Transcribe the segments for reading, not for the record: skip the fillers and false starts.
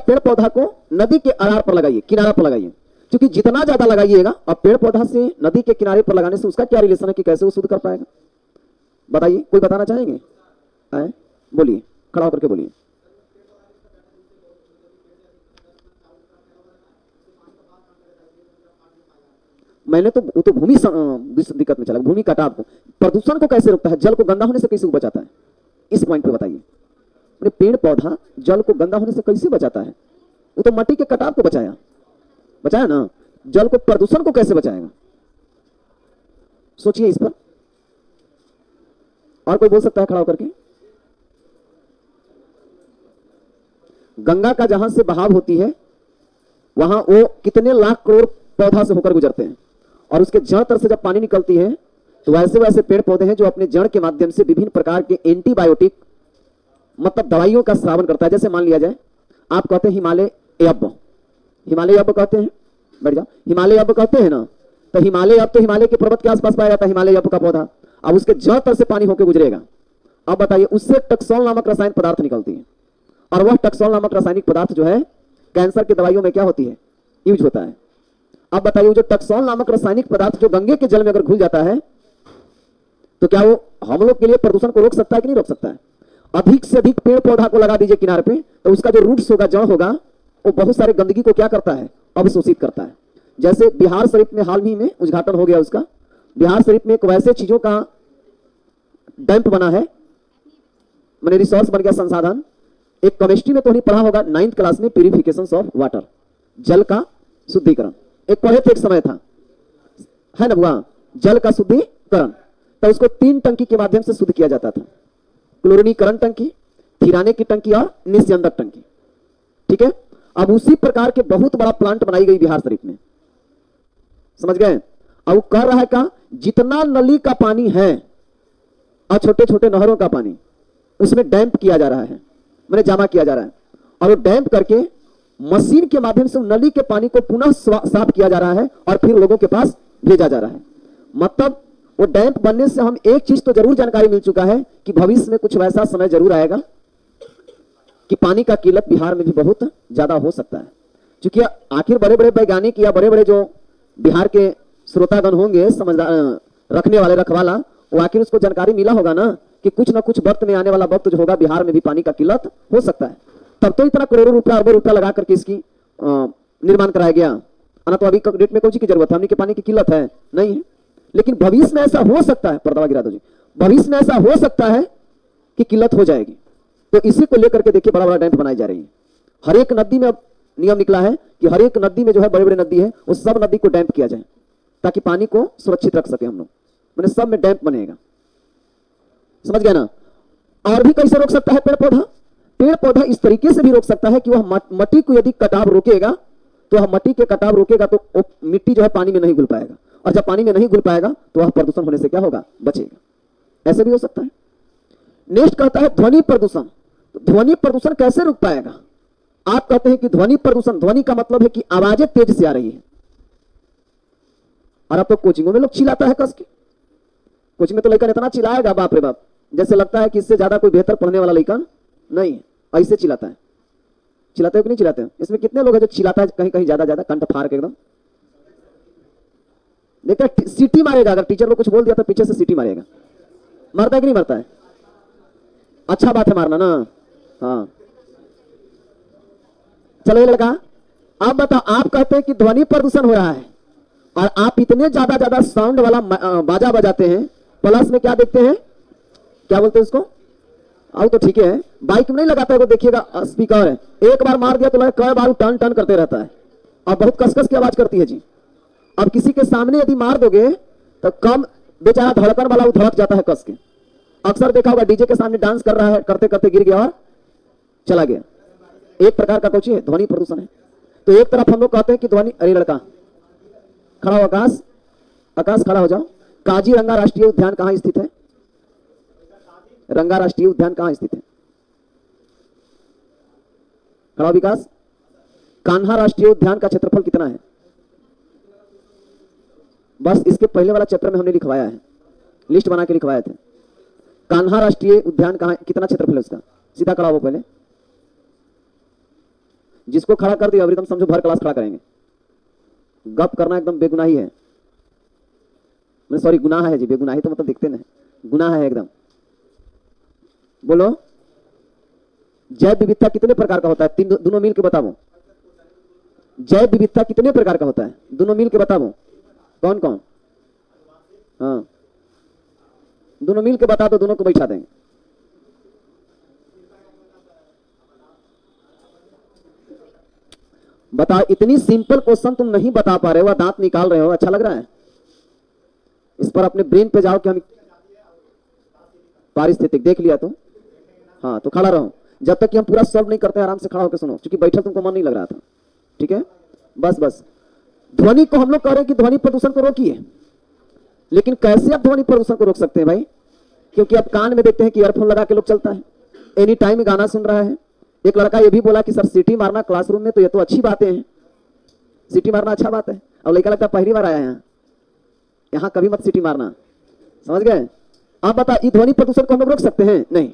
पेड़ पौधा को नदी के आधार पर लगाइए, किनारा पर लगाइए, क्योंकि जितना ज्यादा लगाइएगा, अब पेड़ पौधा से नदी के किनारे पर लगाने से उसका क्या रिलेशन है कि कैसे वो शुद्ध कर पाएगा? बताइए, कोई बताना चाहेंगे? बोलिए, खड़ा होकर के बोलिए। मैंने तो वो तो भूमि दिक्कत में चला, भूमि कटाव को, प्रदूषण को कैसे रोकता है, जल को गंदा होने से कैसे बचाता है, इस पॉइंट पे बताइए। पेड़ पौधा जल को गंदा होने से कैसे बचाता है? वो तो मिट्टी के कटाव को बचाया ना, जल को प्रदूषण को कैसे बचाएगा? सोचिए इस पर। और कोई बोल सकता है खड़ा होकर के? गंगा का जहां से बहाव होती है वहां वो कितने लाख करोड़ पौधा से होकर गुजरते हैं, और उसके जड़ तर से जब पानी निकलती है तो वैसे वैसे पेड़ पौधे हैं जो अपने जड़ के माध्यम से विभिन्न प्रकार के एंटीबायोटिक मतलब दवाइयों का श्रावण करता है। जैसे मान लिया जाए, आप कहते हैं हिमालय अब कहते हैं, बैठ जाओ, हिमालय अब कहते हैं ना, तो हिमालय अब तो हिमालय के पर्वत के आसपास पाया जाता है हिमालय अब का पौधा। अब उसके जड़ तर से पानी होकर गुजरेगा। अब बताइए, उससे टक्सोल नामक रासायनिक पदार्थ निकलती है, और वह टक्सोल नामक रासायनिक पदार्थ जो है कैंसर की दवाइयों में क्या होती है, यूज होता है। अब बताइए, जो टक्सोल नामक रासायनिक पदार्थ जो गंगे के जल में अगर घुल जाता है तो क्या वो हम लोग के लिए प्रदूषण को रोक सकता है कि नहीं रोक सकता है? अधिक से अधिक पेड़ पौधा को लगा दीजिए किनारे पे, तो उसका जो रूट्स होगा, जड़ होगा, वो बहुत सारे गंदगी को क्या करता है, अवशोषित करता है। जैसे बिहार शरीफ में हाल ही में उद्घाटन हो गया उसका, बिहार शरीफ में एक वैसे चीजों का डैम्प बना है, मैंने रिसोर्स बन गया संसाधन। एक केमिस्ट्री में तो नहीं पढ़ा होगा 9th क्लास में, प्यूरिफिकेशन ऑफ वाटर, जल का शुद्धिकरण, एक पढ़े थे एक समय था, है ना बुआ, जल का शुद्धिकरण। तो उसको 3 टंकी के माध्यम से शुद्ध किया जाता था, क्लोरीनीकरण टंकी, थिराने की टंकी और निस्यंदक टंकी। ठीक है, अब उसी प्रकार के बहुत बड़ा प्लांट बनाई गई बिहार शरीफ में, समझ गए? अब कह रहा है का जितना नली का पानी है और छोटे छोटे नहरों का पानी, उसमें डैम्प किया जा रहा है, मैंने जमा किया जा रहा है, और वो डैम्प करके मशीन के माध्यम से नली के पानी को पुनः साफ किया जा रहा है और फिर लोगों के पास भेजा जा रहा है। मतलब वो डैम्प बनने से हम एक चीज तो जरूर जानकारी मिल चुका है कि भविष्य में कुछ वैसा समय जरूर आएगा कि पानी का किल्लत बिहार में भी बहुत ज्यादा हो सकता है। क्योंकि आखिर बड़े बड़े वैज्ञानिक या बड़े बड़े जो बिहार के श्रोतागण होंगे, समझदार रखने वाले रखवाला, वो आखिर उसको जानकारी मिला होगा ना कि कुछ ना कुछ वक्त में, आने वाला वक्त जो होगा, बिहार में भी पानी का किल्लत हो सकता है। तब तो इतना करोड़ों रुपया, अरबों रुपया लगा करके इसकी निर्माण कराया गया, ना तो अभी डेट में कोई की जरूरत है, हमने के पानी की किल्लत है नहीं है। लेकिन भविष्य में ऐसा हो सकता है, पर्दा गिरा दो जी, भविष्य में ऐसा हो सकता है कि किल्लत हो जाएगी। तो इसी को लेकर के देखिए बड़ा बड़ा डैम बनाई जा रही है। हर एक नदी में अब नियम निकला है कि हर एक नदी में जो है, बड़े बड़े नदी है, उस सब नदी को डैम किया जाए ताकि पानी को सुरक्षित रख सके हम लोग। मैंने सब में डैम बनेगा, समझ गया ना? और भी कैसे रोक सकता है पेड़ पौधा? पेड़ पौधा इस तरीके से भी रोक सकता है कि वह मिट्टी को यदि कटाव रोकेगा, तो वह मिट्टी के कटाव रोकेगा तो मिट्टी जो है पानी में नहीं घुल पाएगा, और जब पानी में नहीं घुल पाएगा तो वह प्रदूषण होने से क्या होगा, बचेगा। ऐसे भी हो सकता है। नेक्स्ट कहता है ध्वनि प्रदूषण। तो ध्वनि प्रदूषण कैसे रुक पाएगा? आप कहते हैं कि ध्वनि प्रदूषण, ध्वनि का मतलब है कि आवाजें तेज से आ रही है, और अब तो कोचिंगों में लोग चिल्लाता है कस के, कोचिंग में तो लड़का इतना चिल्लाएगा बाप रे बाप, जैसे लगता है कि इससे ज्यादा कोई बेहतर पढ़ने वाला लड़का नहीं है, ऐसे चिल्लाता है। चिल्लाते हो कि नहीं चिल्लाते हो? इसमें कितने लोग हैं जो चिल्लाता है कहीं कहीं ज्यादा कंठ फाड़ के एकदम, देखते सीटी मारेगा, अगर टीचर को कुछ बोल दिया तो पीछे से सीटी मारेगा। मारता है कि नहीं मारता है? अच्छा बात है मारना ना। हाँ चलो ये लड़का, आप बताओ, आप कहते हैं कि ध्वनि प्रदूषण हो रहा है, और आप इतने ज्यादा साउंड वाला बाजा बजाते हैं, प्लस में क्या देखते हैं, क्या बोलते हैं उसको, अब तो ठीक है, बाइक में नहीं लगाता है वो, देखिएगा स्पीकर है, एक बार मार दिया तो लगे कई बार टर्न टर्न करते रहता है, और बहुत कसकस की आवाज करती है जी। अब किसी के सामने यदि मार दोगे तो कम बेचारा धड़कन वाला वो धड़क जाता है कस के। अक्सर देखा होगा डीजे के सामने डांस कर रहा है, करते करते गिर गया और चला गया। एक प्रकार का कुछ ध्वनि प्रदूषण है। तो एक तरफ हम लोग कहते हैं कि ध्वनि, अरे लड़का खड़ा हो, आकाश, आकाश खड़ा हो जाओ। काजीरंगा राष्ट्रीय उद्यान कहां स्थित है? रंगा राष्ट्रीय उद्यान कहां स्थित है? खड़ा विकास। कान्हा राष्ट्रीय उद्यान का क्षेत्रफल कितना है? बस इसके पहले वाला चैप्टर में हमने लिखवाया है, लिस्ट बना के लिखवाए थे। कान्हा राष्ट्रीय उद्यान कहां, कितना क्षेत्रफल है उसका? सीधा खड़ा हो पहले। जिसको खड़ा कर दिया अभी तुम समझो भर क्लास खड़ा करेंगे। गप करना एकदम बेगुनाही है, सॉरी गुनाह है जी, बेगुनाही तो मतलब दिखते नहीं, गुनाह है एकदम। बोलो जैव विविधता कितने प्रकार का होता है? तीन, दोनों मिल के बताओ। जैव विविधता कितने प्रकार का होता है? दोनों मिल के बताओ। कौन कौन? हाँ दोनों मिल के बता दो, दोनों को बैठा देंगे। बताओ, इतनी सिंपल क्वेश्चन तुम नहीं बता पा रहे हो, दांत निकाल रहे हो, अच्छा लग रहा है? इस पर अपने ब्रेन पे जाओ कि हम पारिस्थितिक देख लिया तो हाँ, तो खड़ा रहो जब तक कि हम पूरा सॉल्व नहीं करते, आराम से खड़ा होकर सुनो, क्योंकि बैठा तुमको मन नहीं लग रहा था। ठीक है, बस बस। ध्वनि को हम लोग कह रहे हैं कि ध्वनि प्रदूषण को रोकिए, लेकिन कैसे आप ध्वनि प्रदूषण को रोक सकते हैं भाई? क्योंकि अब कान में देखते हैं कि ईयरफोन लगा के लोग चलता है, एनी टाइम गाना सुन रहा है। एक लड़का ये भी बोला कि सर सीटी मारना क्लासरूम में, तो ये तो अच्छी बातें हैं, सीटी मारना अच्छा बात है। अब लड़का लगता पहली बार आया है यहाँ कभी मत सीटी मारना, समझ गए? आप बता, ये ध्वनि प्रदूषण को हम लोग रोक सकते हैं? नहीं,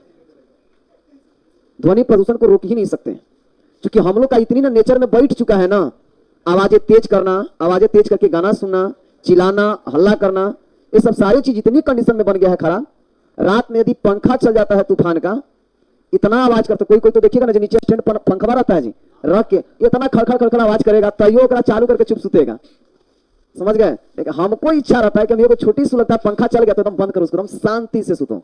ध्वनि प्रदूषण को रोक ही नहीं सकते, क्योंकि हम लोग का इतनी ना नेचर में बैठ चुका है ना, आवाजें तेज करना, आवाजें तेज करके गाना सुनना, चिल्लाना, हल्ला करना, ये सब सारी चीज इतनी कंडीशन में बन गया है खराब। रात में यदि पंखा चल जाता है तूफान का, इतना आवाज करता, कोई कोई तो देखिएगा ना जो नीचे स्टैंड पंखा रहता है जी, रख के इतना खड़खड़ खड़खड़ आवाज करेगा, तैयो करा चालू करके चुप सुतेगा, समझ गए? लेकिन हमको इच्छा रहता है कि मेरे को छोटी सी लगता है पंखा चल गया तो एकदम बंद करो उसको, हम शांति से सुतो।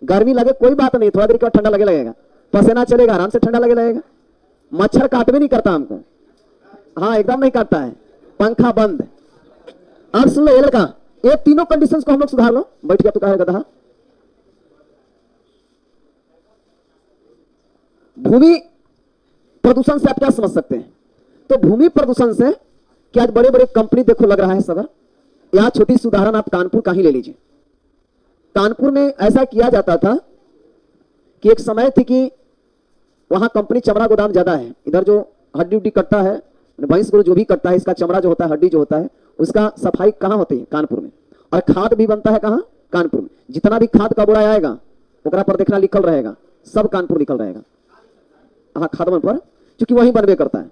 गर्मी लगे कोई बात नहीं, थोड़ा देर के बाद ठंडा लगे लगेगा, पसीना चलेगा, आराम से ठंडा लगे लगेगा। मच्छर काटवे नहीं करता हमको, हाँ एकदम नहीं काटता है, पंखा बंद। अब सुन लो ये लड़का, ये तीनों कंडीशंस को हम लोग सुधार लो। बैठ गया तो कहेगा गधा। भूमि प्रदूषण से आप क्या समझ सकते हैं? तो भूमि प्रदूषण से कि आज बड़े बड़े कंपनी देखो लग रहा है सगर, यहां छोटी सी उदाहरण आप कानपुर का ही ले लीजिए। कानपुर में ऐसा किया जाता था कि एक समय थी कि वहां कंपनी चमड़ा गोदाम ज्यादा है, इधर जो हड्डी उड्डी कटता है, भैंस को जो भी कटता है, इसका चमड़ा जो होता है, हड्डी जो होता है, उसका सफाई कहां होती है? कानपुर में। और खाद भी बनता है कहां? कानपुर में। जितना भी खाद का बोरा आएगा ओकरा पर देखना लिखल रहेगा, सब कानपुर लिखल रहेगा, हाँ खादवन पर, क्योंकि वहीं बनबे करता है।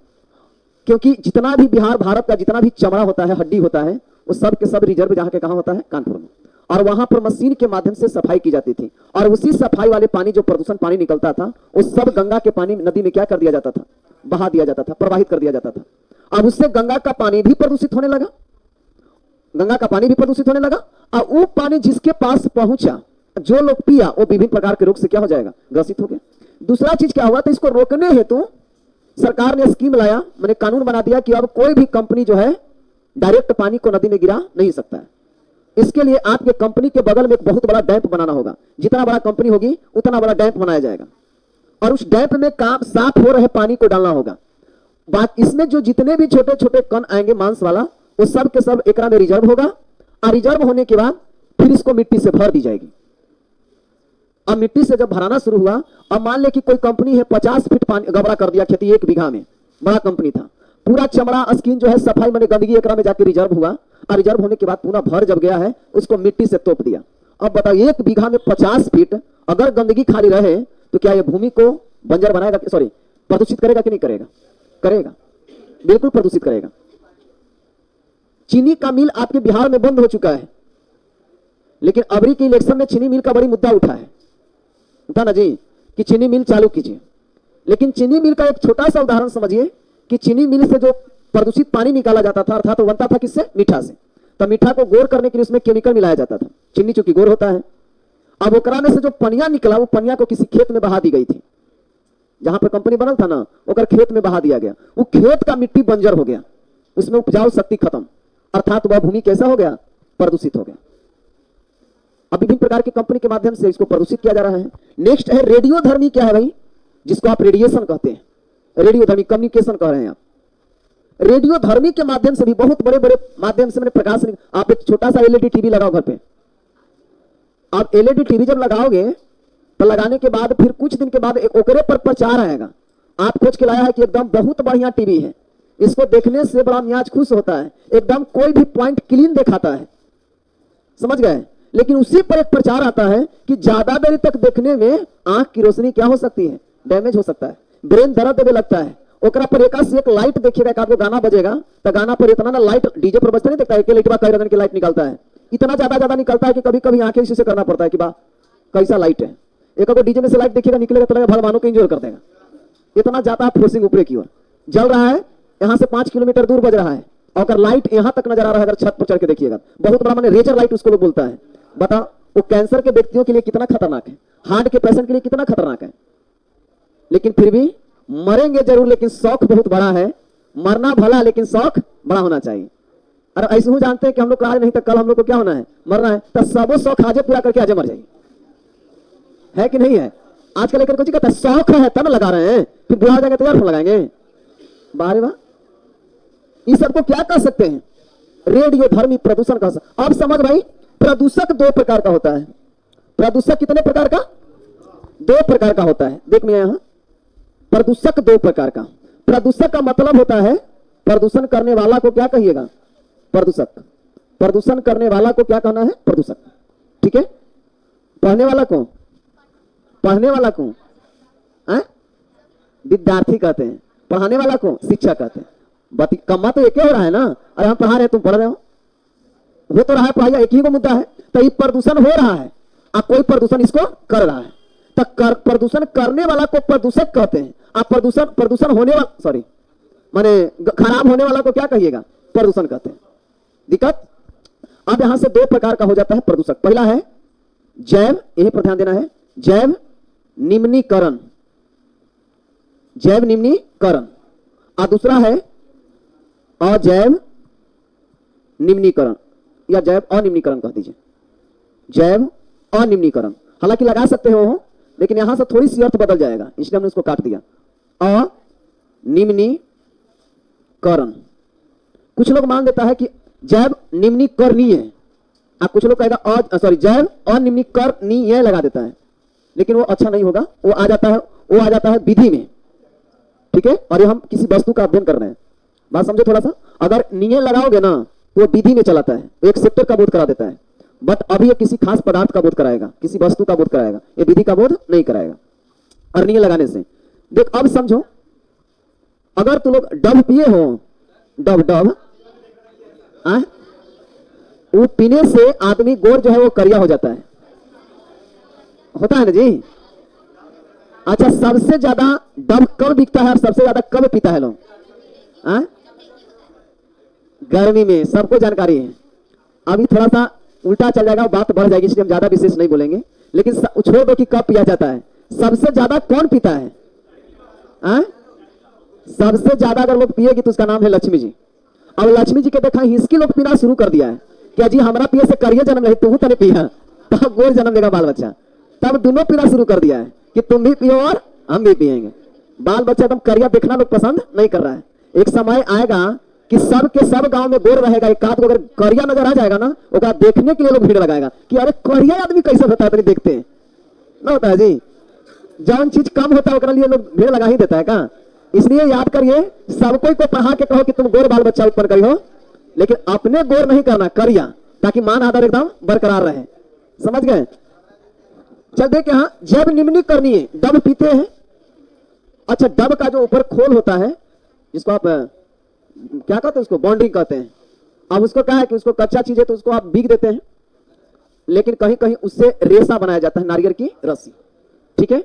क्योंकि जितना भी बिहार भारत का जितना भी चमड़ा होता है, हड्डी होता है, वो सब के सब रिजर्व जहां के कहां होता है? कानपुर में। और वहां पर मशीन के माध्यम से सफाई की जाती थी, और उसी सफाई वाले पानी जो प्रदूषण पानी निकलता था, उस सब गंगा के पानी नदी में क्या कर दिया जाता था? बहा दिया जाता था, प्रवाहित कर दिया जाता था। अब उससे गंगा का पानी भी प्रदूषित होने लगा, गंगा का पानी भी प्रदूषित होने लगा, और वो पानी जिसके पास पहुंचा, जो लोग पिया, वो विभिन्न प्रकार के रोग से क्या हो जाएगा? ग्रसित हो गया। दूसरा चीज क्या हुआ? तो इसको रोकने हेतु सरकार ने स्कीम लाया, मैंने कानून बना दिया कि अब कोई भी कंपनी जो है डायरेक्ट पानी को नदी में गिरा नहीं सकता है। इसके लिए आपके कंपनी के बगल में एक बहुत बड़ा डैम बनाना होगा, जितना बड़ा कंपनी होगी उतना बड़ा डैम बनाया जाएगा, और उस डैम में काम साफ हो रहे पानी को डालना होगा। बात इसमें जो जितने भी छोटे छोटे कण आएंगे मांस वाला, वो सब के सब एकरा में रिजर्व होगा, और रिजर्व होने के बाद फिर इसको मिट्टी से भर दी जाएगी। अब मिट्टी से जब भराना शुरू हुआ, अब मान ले कि कोई कंपनी है 50 फीट पानी गबरा कर दिया खेती 1 बीघा में, बड़ा कंपनी था, पूरा चमड़ा स्किन जो है सफाई मैंने गंदगी एकरा में जाके रिजर्व हुआ, और रिजर्व होने के बाद पूरा भर जब गया है उसको मिट्टी से तोप दिया। अब बताओ 1 बीघा में 50 फीट अगर गंदगी खाली रहे तो क्या यह भूमि को बंजर बनाएगा? सॉरी, प्रदूषित करेगा कि नहीं करेगा? करेगा, बिल्कुल प्रदूषित करेगा। चीनी का मिल आपके बिहार में बंद हो चुका है, लेकिन अबरी के इलेक्शन में चीनी मिल का बड़ी मुद्दा उठा है, उठा ना जी, कि चीनी मिल चालू कीजिए। लेकिन चीनी मिल का एक छोटा सा उदाहरण समझिए कि चीनी मिल से जो प्रदूषित पानी निकाला जाता था, अर्थात बनता था किससे? मीठा से। तो मीठा को गोर करने के लिए उसमें केमिकल मिलाया जाता था, चीनी चूंकि गोर होता है। अब ओकरा में से जो पनिया निकला, वो पनिया को किसी खेत में बहा दी गई थी, जहां पर कंपनी बनल था ना, ओकर खेत में बहा दिया गया। वो खेत का मिट्टी बंजर हो गया, उसमें उपजाऊ शक्ति खत्म, अर्थात वह भूमि कैसा हो गया? प्रदूषित हो गया। अब विभिन्न प्रकार की कंपनी के माध्यम से इसको प्रदूषित किया जा रहा है। नेक्स्ट है रेडियोधर्मी। क्या है भाई? जिसको आप रेडिएशन कहते हैं, रेडियोधर्मी कम्युनिकेशन कह रहे हैं आप। रेडियोधर्मी के माध्यम से भी बहुत बड़े बड़े माध्यम से मैंने प्रकाश, आप एक छोटा सा एलईडी टीवी लगाओ घर पे, आप एलईडी टीवी जब लगाओगे तो लगाने के बाद फिर कुछ दिन के बाद एक ओकरे पर प्रचार आएगा, आप खोज के लाया है कि एकदम बहुत बढ़िया टीवी है, इसको देखने से बड़ा मियाज खुश होता है, एकदम कोई भी पॉइंट क्लीन दिखाता है, समझ गए? लेकिन उसी पर एक प्रचार आता है कि ज्यादा देर तक देखने में आंख की रोशनी क्या हो सकती है? डैमेज हो सकता है, ब्रेन दर्द देने लगता है, ओकरा पर एका से एक लाइट देखिएगा, एक आपको गाना बजेगा तो गाना पर इतना ना लाइट डीजे पर बजता नहीं देखता है, एक लाइट कई रंग की लाइट निकलता है, इतना ज्यादा निकलता है कि कभी कभी आंखें इसी से करना पड़ता है कि बा कैसा लाइट है। एक अगर डीजे में से लाइट देखिएगा निकलेगा तो भगवानों को इंजॉय कर देगा, इतना जाता है फोर्सिंग ऊपर की ओर जल रहा है, यहाँ से 5 किलोमीटर दूर बज रहा है और अगर लाइट यहाँ तक नजर आ रहा है, अगर छत पर चढ़ के देखिएगा बहुत बड़ा, माने रेजर लाइट उसको लोग बोलता है। बता वो कैंसर के व्यक्तियों के लिए कितना खतरनाक है, हार्ट के पेशेंट के लिए कितना खतरनाक है, लेकिन फिर भी मरेंगे जरूर, लेकिन शौक बहुत बड़ा है। मरना भला लेकिन शौक बड़ा होना चाहिए। और ऐसे ही जानते हैं कि हम लोग आज नहीं तो कल हम लोग को क्या होना है, मरना है, तो सबो शौक आजे पूरा करके आजे मर जाइए, है कि नहीं है। आजकल लेकर कुछ कहता है शौक है तब लगा रहे हैं, फिर बुढ़ा हो जाएंगे तो यार लगाएंगे। बारे वाह, इस सबको क्या कर सकते हैं, रेडियो धर्मी प्रदूषण का। अब समझ भाई, प्रदूषक 2 प्रकार का होता है। प्रदूषक कितने प्रकार का? 2 प्रकार का होता है। देख मैं यहां प्रदूषक 2 प्रकार का। प्रदूषक का मतलब होता है प्रदूषण करने वाला को क्या कहिएगा, प्रदूषक। प्रदूषण करने वाला को क्या कहना है, प्रदूषक, ठीक है। पढ़ने वाला को, पढ़ने वाला को विद्यार्थी कहते हैं, पढ़ाने वाला को शिक्षक कहते हैं। कम्मा तो एक ही हो रहा है ना, अरे हम पढ़ा रहे हैं तुम पढ़ रहे हो तो रहा है, पढ़ाई एक ही को मुद्दा है। तो ये प्रदूषण हो रहा है और कोई प्रदूषण इसको कर रहा है, तो प्रदूषण करने वाला को प्रदूषक कहते हैं। आप प्रदूषण होने वाला, सॉरी माने खराब होने वाला को क्या कहिएगा, प्रदूषण कहते हैं। दिक्कत अब यहां से 2 प्रकार का हो जाता है प्रदूषक। पहला है जैव, यही पर ध्यान देना है, जैव निम्नीकरण, जैव निम्नीकरण, और दूसरा है अजैव निम्नीकरण या जैव अनिम्नीकरण कह दीजिए, जैव अनिम्नीकरण। हालांकि लगा सकते हो, लेकिन यहां से थोड़ी सी अर्थ बदल जाएगा, इसलिए हमने उसको काट दिया। अनिम्नीकरण, कुछ लोग मान देता है कि जैव निम्नीकरणीय, कुछ लोग कहेगा सॉरी जैव अनिम्नीकरणीय लगा देता है, लेकिन वो अच्छा नहीं होगा। वो आ जाता है विधि में, ठीक है। और ये हम किसी वस्तु का अध्ययन कर रहे हैं, बात समझे थोड़ा सा। अगर निये लगाओगे ना तो वो विधि में चलाता है, एक सेक्टर का बोध करा देता है, बट अभी ये किसी खास पदार्थ का बोध कराएगा, किसी वस्तु का बोध कराएगा, ये विधि का बोध नहीं कराएगा और निये लगाने से। देख अब समझो, अगर तुम लोग डब पिए हो, डब वो पीने से आदमी गोर जो है वो करिया हो जाता है, होता है ना जी। अच्छा, सबसे ज्यादा डब कब बिकता है और सबसे ज्यादा कब पीता है लोग? गर्मी में, सबको जानकारी है। अभी थोड़ा सा उल्टा चल जाएगा, बात बढ़ जाएगी, इसलिए हम ज्यादा विशेष नहीं बोलेंगे, लेकिन छोड़ दो कि कब पिया जाता है। सबसे ज्यादा कौन पीता है? सबसे ज्यादा अगर लोग पिएगी तो उसका नाम है लक्ष्मी जी। अब लक्ष्मी जी के देखा हिस्की लोग पीना शुरू कर दिया है, क्या जी हमारा पिए से करिए जन्म नहीं, तू तने पिया तब गोर जन्म देगा बाल बच्चा, तब दोनों पीना शुरू कर दिया है कि तुम भी पियो और हम भी पिएंगे। बाल बच्चा एकदम करिया देखना लोग पसंद नहीं कर रहा है। एक समय आएगा कि सब के सब गांव में गोर रहेगा, एक आध को अगर करिया नजर आ जाएगा ना, वो देखने के लिए लोग भीड़ लगाएगा कि अरे करिया आदमी कैसे होता है, तो देखते हैं ना, होता है जी। जौन चीज कम होता है उसके लिए लोग भीड़ लगा ही देता है का। इसलिए याद करिए, सबको को पढ़ा के कहो कि तुम गोर बाल बच्चा उत्पन्न करियो, लेकिन अपने गोर नहीं करना, करिया, ताकि मान आदर एकदम बरकरार रहे। समझ गए? चल देख यहां जैव निम्नीकरण करनी है, डब पीते हैं। अच्छा, डब का जो ऊपर खोल होता है, जिसको आप क्या कहते हैं, उसको बॉन्डिंग कहते हैं। अब उसको क्या है कि उसको कच्चा चीज है तो उसको आप बीग देते हैं, लेकिन कहीं कहीं उससे रेशा बनाया जाता है, नारियल की रस्सी, ठीक है।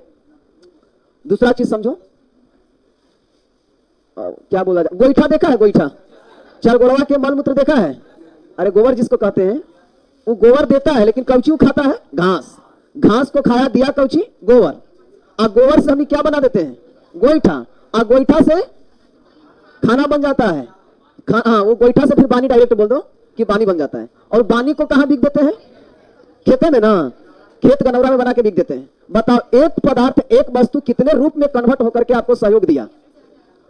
दूसरा चीज समझो, क्या बोला जाए, गोईठा देखा है, गोईठा चरगोड़वा के मल मूत्र देखा है, अरे गोबर जिसको कहते हैं, वो गोबर देता है, लेकिन कौची खाता है, घास। घास को खाया दिया कौची, गोबर, और गोबर से हम क्या बना देते हैं, गोईठा, और गोईठा से खाना बन जाता है। हाँ, वो गोईठा से फिर पानी डायरेक्ट बोल दो कि पानी बन जाता है। और पानी को कहां बिक देते हैं, खेते में ना, खेत गनौरा में बना के बिक देते हैं। बताओ, एक पदार्थ, एक वस्तु कितने रूप में कन्वर्ट होकर के आपको सहयोग दिया,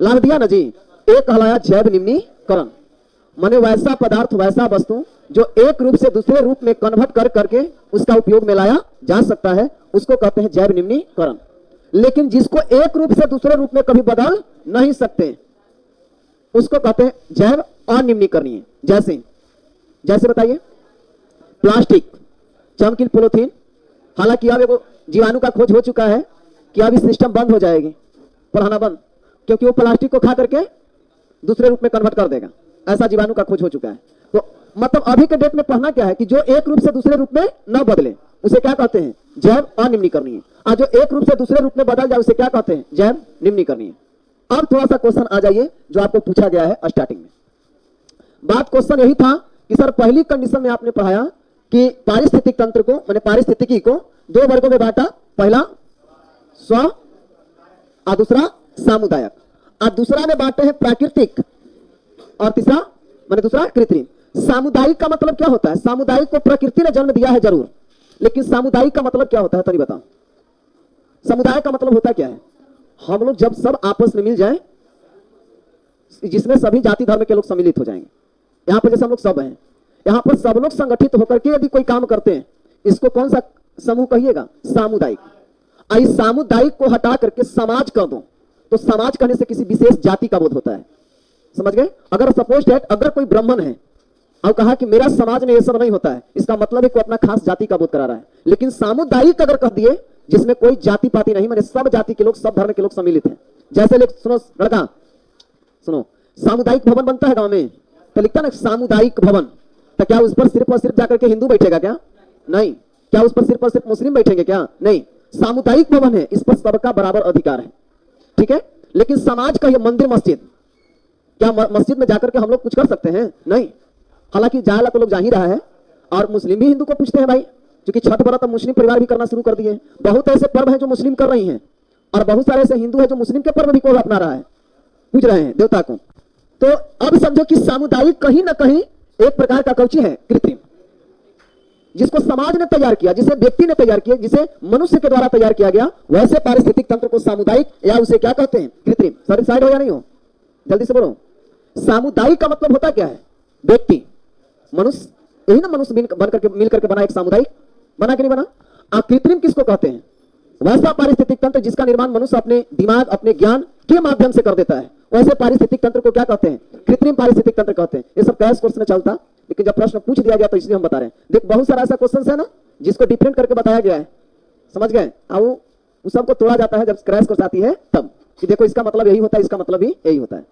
लाभ दिया ना जी। एक कहलाया जैव निम्नीकरण, माने वैसा पदार्थ, वैसा वस्तु जो एक रूप से दूसरे रूप में कन्वर्ट कर करके उसका उपयोग में लाया जा सकता है, उसको कहते हैं जैव निम्नीकरण। लेकिन जिसको एक रूप से दूसरे रूप में कभी बदल नहीं सकते, उसको कहते हैं जैव अनिम्नीकरणीय। जैसे जैसे बताइए, प्लास्टिक, चमकील पॉलीथीन। हालांकि अब जीवाणु का खोज हो चुका है कि अब इस सिस्टम बंद हो जाएगी, पढ़ाना बंद। क्योंकि वो प्लास्टिक को खा करके दूसरे रूप में कन्वर्ट कर देगा। ऐसा जीवाणु का खोज हो चुका है। तो मतलब अभी के डेट में पढ़ना क्या है कि जो एक रूप से दूसरे रूप में न बदले उसे क्या कहते हैं? जैव अनिम्नीकरणीय। और जो एक रूप से दूसरे रूप में बदल जाए उसे क्या कहते हैं? जैव निम्नीकरणीय। अब थोड़ा सा क्वेश्चन आ जाइए जो आपको पूछा गया है स्टार्टिंग में। बात क्वेश्चन यही था कि सर पहली कंडीशन में आपने पढ़ाया कि पारिस्थितिक तंत्र को माने पारिस्थितिकी को दो वर्गों में बांटा, पहला स्व और दूसरा सामुदायिक, और दूसरा में बांटे हैं प्राकृतिक और तीसरा माने दूसरा कृत्रिम। सामुदायिक का मतलब क्या होता है? सामुदायिक को प्रकृति ने जन्म दिया है जरूर, लेकिन सामुदायिक का मतलब क्या होता है तनी बताओ। समुदाय का मतलब होता क्या है? हम लोग जब सब आपस में मिल जाएं, जिसमें सभी जाति धर्म के लोग सम्मिलित हो जाएंगे। यहां पर जैसे हम लोग सब हैं, यहां पर सब लोग संगठित होकर के यदि कोई काम करते हैं, इसको कौन सा समूह कहिएगा? सामुदायिक। इस सामुदायिक को हटा करके समाज कर दो तो समाज कहने से किसी विशेष जाति का बोध होता है। समझ गए? अगर सपोज दैट अगर कोई ब्राह्मण है और कहा कि मेरा समाज में ये सब नहीं होता है, इसका मतलब है कोई अपना खास जाति का बोध करा रहा है। लेकिन सामुदायिक अगर कह दिए जिसमें कोई जाति पाति नहीं, माने सब जाति के लोग सब धर्म के लोग सम्मिलित हैं। जैसे सुनो लड़का, सुनो, सामुदायिक भवन बनता है गांव में तो लिखता ना सामुदायिक भवन, तो क्या उस पर सिर्फ और सिर्फ जाकर के हिंदू बैठेगा क्या? नहीं। क्या उस पर सिर्फ और सिर्फ मुस्लिम बैठेंगे क्या? नहीं। सामुदायिक भवन है, इस पर सबका बराबर अधिकार है। ठीक है? लेकिन समाज का ये मंदिर मस्जिद, क्या मस्जिद में जाकर के हम लोग कुछ कर सकते हैं? नहीं। हालांकि जाला तो लोग जा ही रहा है, और मुस्लिम भी हिंदू को पूछते हैं भाई, क्योंकि छठ व्रत अब मुस्लिम परिवार भी करना शुरू कर दिए। बहुत ऐसे पर्व हैं जो मुस्लिम कर रही हैं, और बहुत सारे ऐसे हिंदू हैं जो मुस्लिम के पर्व भी को अपना रहा है, पूछ रहे हैं देवता को। तो अब समझो कि सामुदायिक कहीं ना कहीं एक प्रकार का कौची है? कृत्रिम, जिसको समाज ने तैयार किया, जिसे व्यक्ति ने तैयार किया, जिसे मनुष्य के द्वारा तैयार किया गया, वैसे पारिस्थितिक तंत्र को सामुदायिक या उसे क्या कहते हैं? कृत्रिम। सर साइड हो या नहीं हो? जल्दी से बोलो। सामुदायिक का मतलब होता क्या है? व्यक्ति, मनुष्य, यही ना मनुष्य बन करके मिल करके बना एक सामुदायिक, बना कि नहीं बना? कृत्रिम किसको कहते हैं? वैसा पारिस्थितिक तंत्र जिसका निर्माण मनुष्य अपने दिमाग, अपने ज्ञान के माध्यम से कर देता है, वैसे पारिस्थितिक तंत्र को क्या कहते हैं? कृत्रिम पारिस्थितिक तंत्र कहते हैं। ये सब कैश कोर्स में चलता, लेकिन जब प्रश्न पूछ दिया गया तो इसलिए हम बता रहे हैं। देख बहुत सारा ऐसा क्वेश्चन है ना जिसको डिफरेंट करके बताया गया है, समझ गए? वो सबको तोड़ा जाता है जब क्रैश कोर्स आती है तब, कि देखो इसका मतलब यही होता है, इसका मतलब भी यही होता है।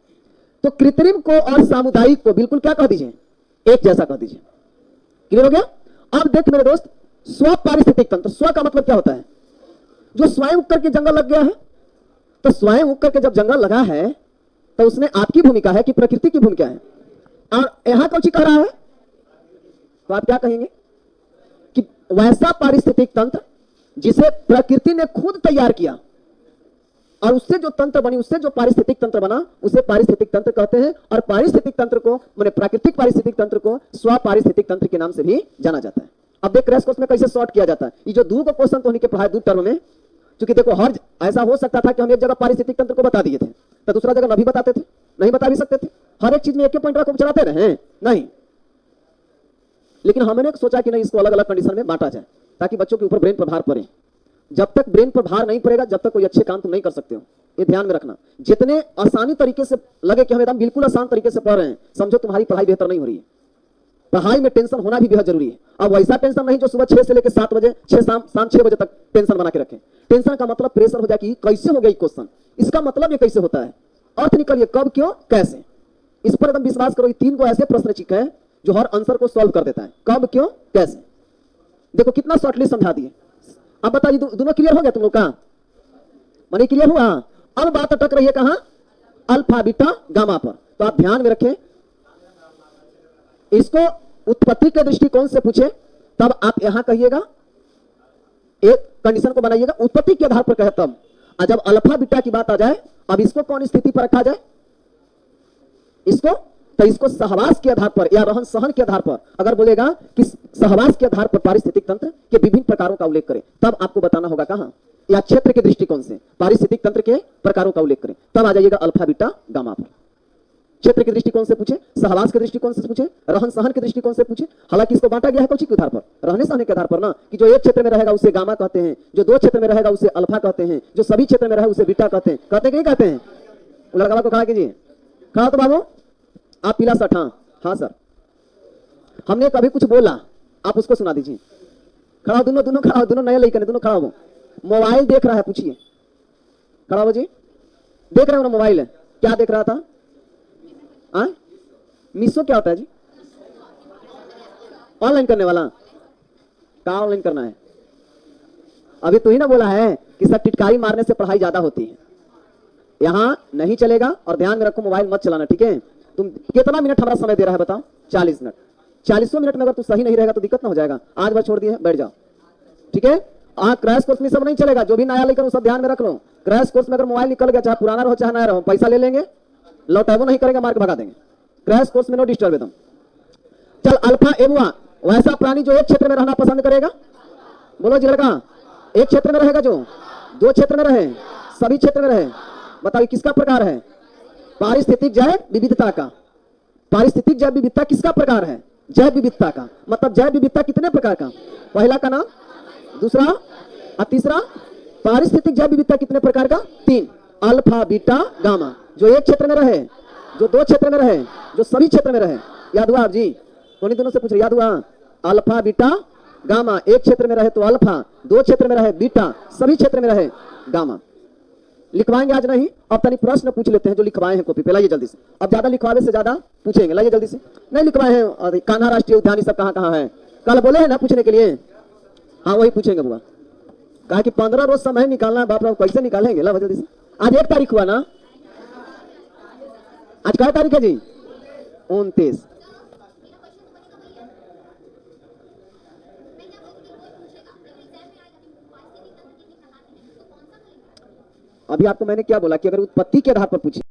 तो कृत्रिम को और सामुदायिक को बिल्कुल क्या कह दीजिए? एक जैसा कह दीजिए। क्लियर हो गया? अब देख मेरे दोस्त, स्व पारिस्थितिक तंत्र, स्व का मतलब क्या होता है? जो स्वयं उग करके जंगल लग गया है। तो स्वयं उग करके जब जंगल लगा है तो उसने आपकी भूमिका है कि प्रकृति की भूमिका है? और यहां कौन सी कह रहा है? तो आप क्या कहेंगे कि वैसा पारिस्थितिक तंत्र जिसे प्रकृति ने खुद तैयार किया और उससे जो तंत्र बनी, उससे जो पारिस्थितिक तंत्र बना, उसे पारिस्थितिक तंत्र कहते हैं। और पारिस्थितिक तंत्र को माने प्राकृतिक पारिस्थितिक तंत्र को स्व पारिस्थितिक तंत्र के नाम से भी जाना जाता है। अब देख क्रैश कोर्स में कैसे सॉर्ट किया जाता है। ये जो दो को क्वेश्चन तो उनके पढ़ाए दो टर्म में, क्योंकि देखो हर ऐसा हो सकता था कि हम एक जगह पारिस्थितिक तंत्र को बता दिए थे तो दूसरा जगह नहीं बताते थे, नहीं बता भी सकते थे। हर एक चीज में एक ही पॉइंट को चलाते रहे नहीं, लेकिन हमने सोचा कि नहीं, इसको अलग अलग कंडीशन में बांटा जाए ताकि बच्चों के ऊपर ब्रेन पर भार पड़े। जब तक ब्रेन पर भार नहीं पड़ेगा जब तक कोई अच्छे काम तुम नहीं कर सकते हो, ये ध्यान में रखना। जितने आसानी तरीके से लगे कि हम एकदम बिल्कुल आसान तरीके से पढ़ रहे हैं, समझो तुम्हारी पढ़ाई बेहतर नहीं हो रही है। पढ़ाई में टेंशन होना भी बेहद जरूरी है। अब वैसा टेंशन नहीं जो सुबह 6 से लेकर 7 बजे, शाम 6 बजे तक टेंशन बना के रखें। टेंशन का मतलब प्रेशर हो जाए कि कैसे हो गया क्वेश्चन, इसका मतलब ये कैसे होता है, अर्थ निकलिए कब, क्यों, कैसे। इस पर एकदम विश्वास करो। 3 को ऐसे प्रश्न चिक है जो हर आंसर को सॉल्व कर देता है, कब, क्यों, कैसे। देखो कितना शॉर्टली समझा दिए। अब बताइए दोनों क्लियर हो गया तुम लोग का? माने क्लियर हुआ? अब बात अटक रही है कहां? अल्फा बीटा गामा पर। तो आप ध्यान में रखें, इसको उत्पत्ति के दृष्टिकोण से पूछे तब आप यहां कहिएगा, एक कंडीशन को बनाइएगा, उत्पत्ति के आधार पर कहे तब। और जब अल्फा बीटा की बात आ जाए, अब इसको कौन स्थिति पर रखा जाए? इसको तो इसको सहवास के आधार पर या रहन सहन के आधार पर अगर बोलेगा कि सहवास के आधार पर पारिस्थितिक तंत्र के विभिन्न प्रकारों का उल्लेख करें, तब आपको बताना होगा कहां, या क्षेत्र के दृष्टिकोण से पारिस्थितिक तंत्र के प्रकारों का उल्लेख करें, तब आ जाइएगा अल्फा बीटा गामा पर। क्षेत्र के दृष्टिकोण से पूछे, सहवास के दृष्टिकोण से पूछे, रहन सहन के दृष्टिकोण से पूछे। हालांकि इसको बांटा गया है कौन सी के आधार पर? रहने सहने के आधार पर ना, कि जो एक क्षेत्र में रहेगा उसे गामा कहते हैं, जो 2 क्षेत्र में रहेगा उसे अल्फा कहते हैं, जो सभी क्षेत्र में रहे उसे बीटा कहते हैं। कहते कि नहीं कहते हैं? लड़का को खड़ा कीजिए, खड़ा तो बाबू, आप पीला शर्ट। हाँ सर, हमने कभी कुछ बोला आप उसको सुना दीजिए। खड़ा हो, दोनों खड़ा हो, दोनों नए लड़के दोनों खड़ा हो। मोबाइल देख रहा है, पूछिए। खड़ा हो जी। देख रहे हो ना मोबाइल है, क्या देख रहा था? मीशो क्या होता है जी? ऑनलाइन करने वाला? कहाँ ऑनलाइन करना है? अभी तू ही ना बोला है कि सब टिटकारी मारने से पढ़ाई ज्यादा होती है। यहां नहीं चलेगा, और ध्यान में रखो मोबाइल मत चलाना, ठीक है? तुम कितना मिनट हमारा समय दे रहा है बताओ? 40 मिनट। 40 मिनट में अगर तू सही नहीं रहेगा तो दिक्कत ना हो जाएगा। आज बार छोड़ दिए, बैठ जाओ, ठीक है? क्रैश कोर्स में सब नहीं चलेगा, जो भी नया लेकर सब ध्यान में रख लो। क्रैश कोर्स में अगर मोबाइल निकल गया, चाहे पुराना रहो चाहे नया रहो, पैसा ले लेंगे, लौटाबो नहीं करेंगे, मार के भगा देंगे। क्रैश कोर्स में नो डिस्टर्ब एकदम। चल, अल्फा एमुआ वैसा प्राणी जो एक क्षेत्र में रहना पसंद करेगा। बोलो जी लड़का, एक क्षेत्र में रहेगा, जो दो क्षेत्र में रहे, सभी क्षेत्र में रहे। बताइए किसका प्रकार है? पारिस्थितिक जैव विविधता का। पारिस्थितिक जैव विविधता किसका प्रकार है? जैव विविधता का। मतलब जैव विविधता कितने प्रकार का? पहला का नाम, दूसरा और तीसरा। पारिस्थितिक जैव विविधता कितने प्रकार का? 3। Alpha, beta, gamma. जो एक क्षेत्र में रहे, जो दो क्षेत्र में रहे, जो सभी क्षेत्र में रहे। याद हुआ आप जी? उन्हीं दोनों से पूछ रहे, याद हुआ? Alpha, beta, gamma. एक क्षेत्र में रहे तो अल्फा, दो क्षेत्र में रहे बीटा, सभी क्षेत्र में रहे गामा। लिखवाएंगे आज नहीं, अब तनी प्रश्न पूछ लेते हैं जो लिखवाए हैं कॉपी पे। लाइए जल्दी से, अब ज्यादा लिखवावे से ज्यादा पूछेंगे। लाइए जल्दी से। नहीं लिखवाए हैं, कान्हा राष्ट्रीय उद्यान सब कहाँ कहाँ है? कल बोले हैं ना पूछने के लिए। हाँ वही पूछेंगे बुआ। कहा कि 15 रोज समय निकालना है। बाप रे, कैसे निकालेंगे? ला जल्दी से। आज 1 तारीख हुआ ना? आज क्या तारीख है जी? 29। अभी आपको मैंने क्या बोला कि अगर उत्पत्ति के आधार पर पूछिए